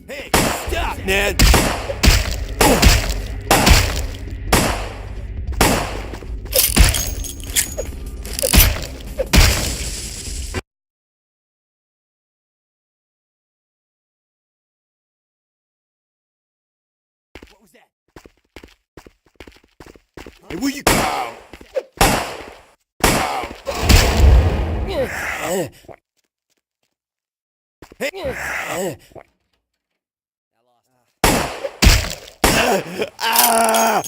Hey, stop, man! What was that? Hey, where you go? Hey! Ah!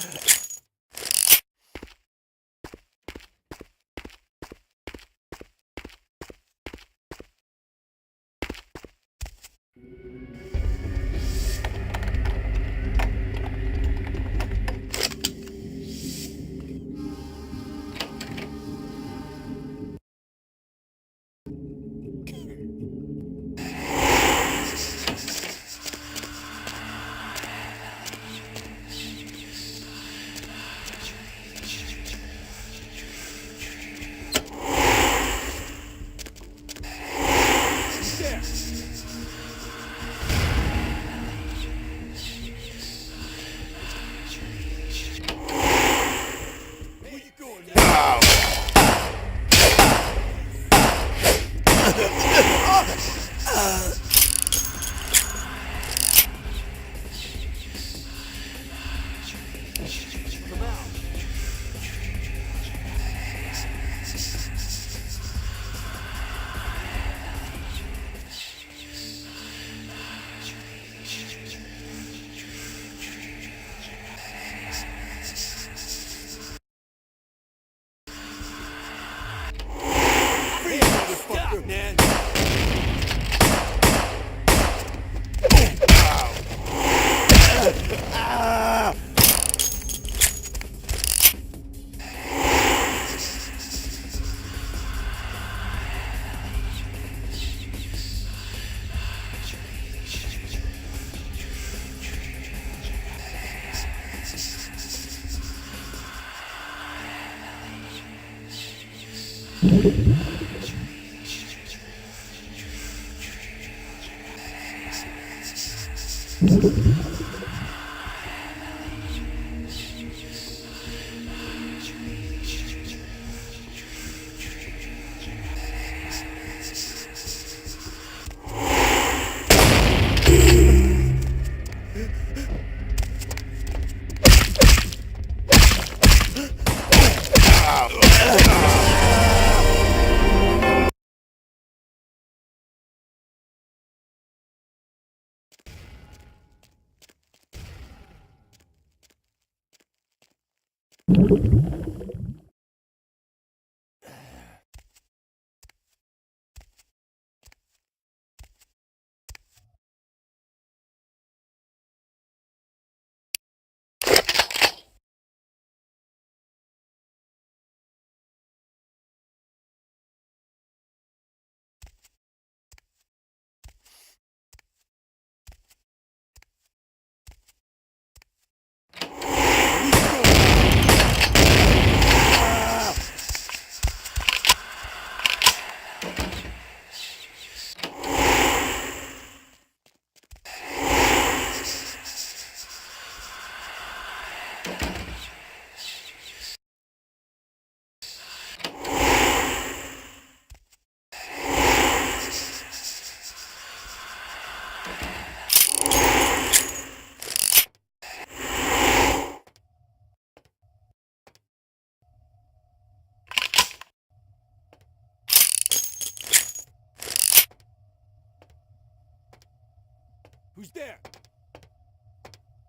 Who's there?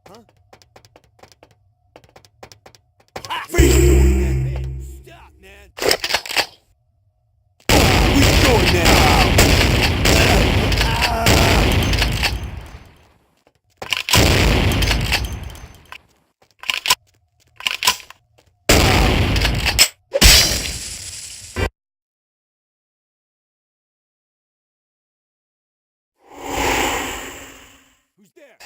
Huh? Stop, man! Who's going now? Who's there?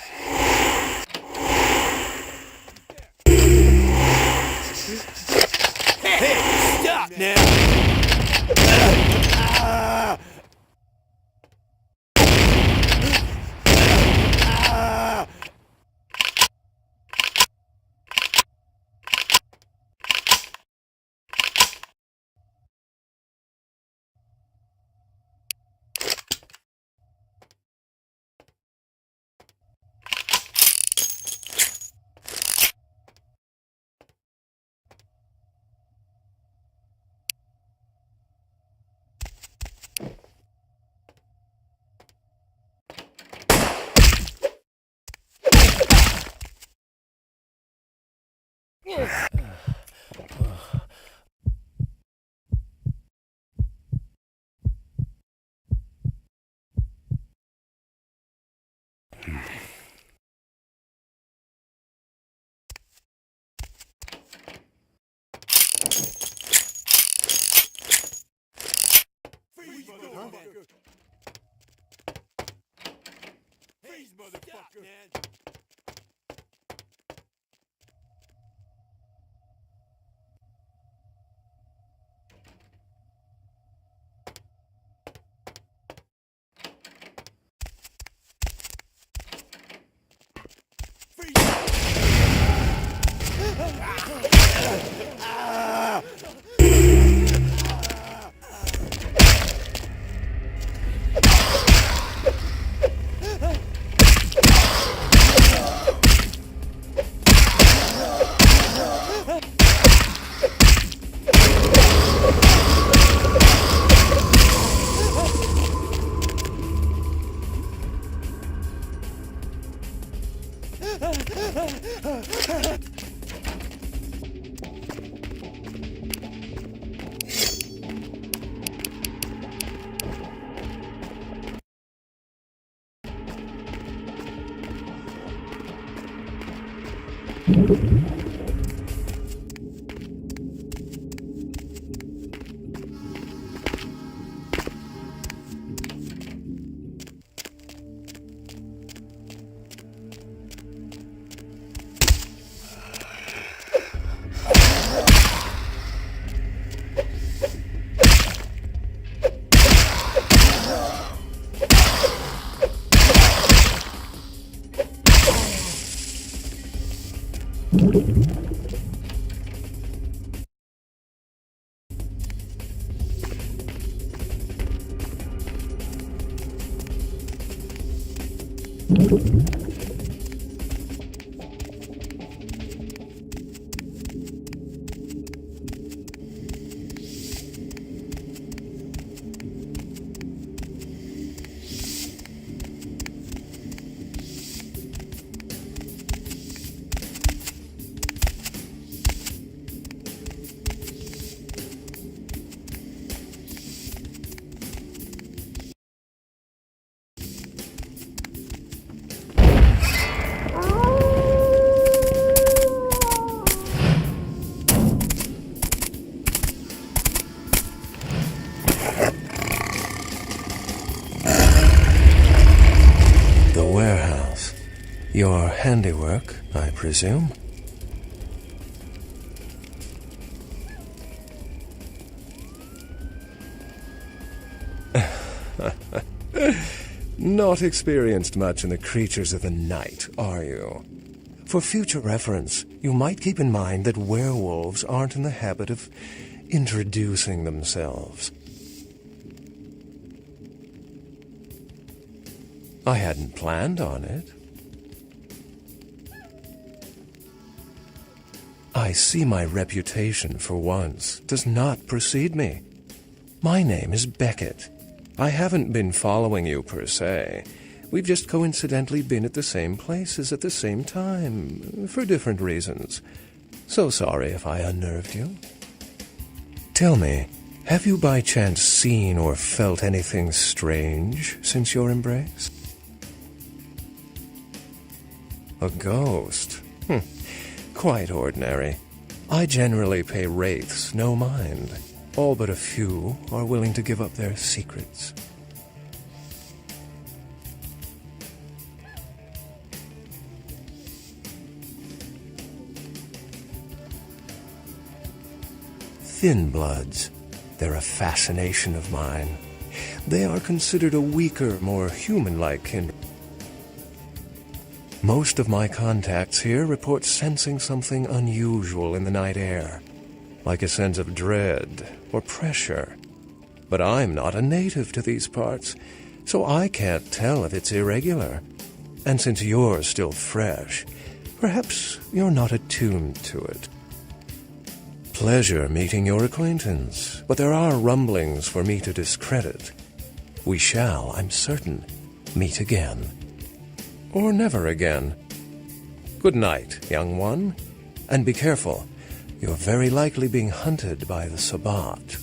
Hey, stop now! Freeze, motherfucker! Man. Your handiwork, I presume? Not experienced much in the creatures of the night, are you? For future reference, you might keep in mind that werewolves aren't in the habit of introducing themselves. I hadn't planned on it. I see my reputation, for once, does not precede me. My name is Beckett. I haven't been following you per se, We've just coincidentally been at the same places at the same time, for different reasons. So sorry if I unnerved you. Tell me, have you by chance seen or felt anything strange since your embrace? A ghost? Quite ordinary. I generally pay wraiths no mind. All but a few are willing to give up their secrets. Thin bloods. They're a fascination of mine. They are considered a weaker, more human-like kindred. Most of my contacts here report sensing something unusual in the night air, like a sense of dread or pressure. But I'm not a native to these parts, so I can't tell if it's irregular. And since you're still fresh, perhaps you're not attuned to it. Pleasure meeting your acquaintance, but there are rumblings for me to discredit. We shall, I'm certain, meet again. Or never again. Good night, young one, and be careful. You're very likely being hunted by the Sabbat.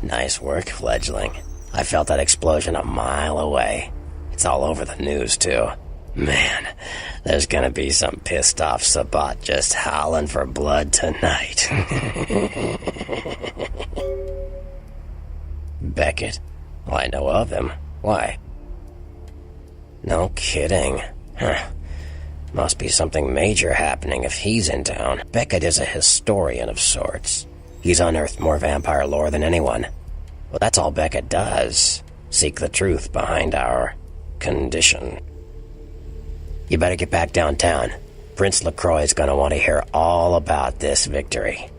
Nice work, fledgling. I felt that explosion a mile away. It's all over the news, too. Man, there's gonna be some pissed-off Sabbat just howling for blood tonight. Beckett? Well, I know of him. Why? No kidding. Huh. Must be something major happening if he's in town. Beckett is a historian of sorts. He's unearthed more vampire lore than anyone. Well, that's all Beckett does. Seek the truth behind our condition. You better get back downtown. Prince LaCroix's gonna want to hear all about this victory.